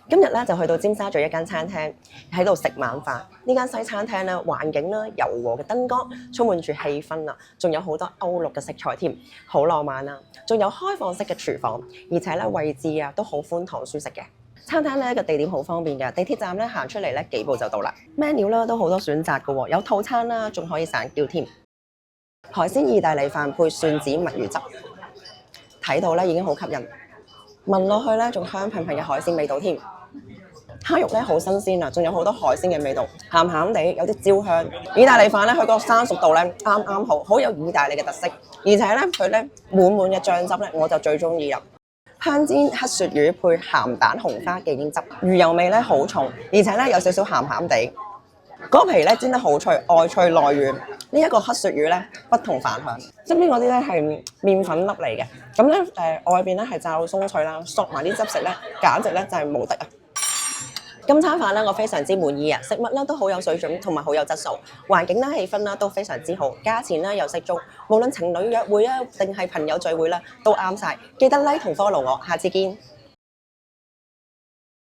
今日咧就去到尖沙咀一間餐廳喺度食晚飯。呢間西餐廳咧環境啦、柔和嘅燈光，充滿住氣氛啊，仲有好多歐陸嘅色彩添，好浪漫啊！仲有開放式嘅廚房，而且咧位置啊都好寬敞舒適嘅。餐廳咧個地點好方便嘅，地鐵站咧行出嚟咧幾步就到啦。menu 啦都好多選擇嘅喎，有套餐啦，仲可以散叫添。海鮮意大利飯配蒜子墨魚汁，睇到咧已經好吸引，聞落去咧仲香噴噴嘅海鮮味道添。蝦肉咧好新鮮啊，仲有好多海鮮嘅味道，鹹鹹地有啲焦香。意大利飯咧佢個生熟度咧啱啱好，好有意大利嘅特色，而且咧佢咧滿滿嘅醬汁咧我就最中意啦。香煎黑鱈魚配鹹蛋紅花忌廉汁，魚油味咧好重，而且咧有少少鹹鹹地。嗰皮咧煎得好脆，外脆內軟。呢一個黑鱈魚咧不同凡響，側邊嗰啲咧係麵粉粒嚟嘅，咁咧外邊咧係炸到鬆脆啦，索埋啲汁食咧簡直咧就係無敵啊！今餐飯咧我非常之滿意啊，食物咧都好有水準同埋好有質素，環境啦氣氛啦都非常之好，價錢咧又適中，無論情侶約會啊定係朋友聚會啦都啱晒。記得 like 同 follow我，下次見。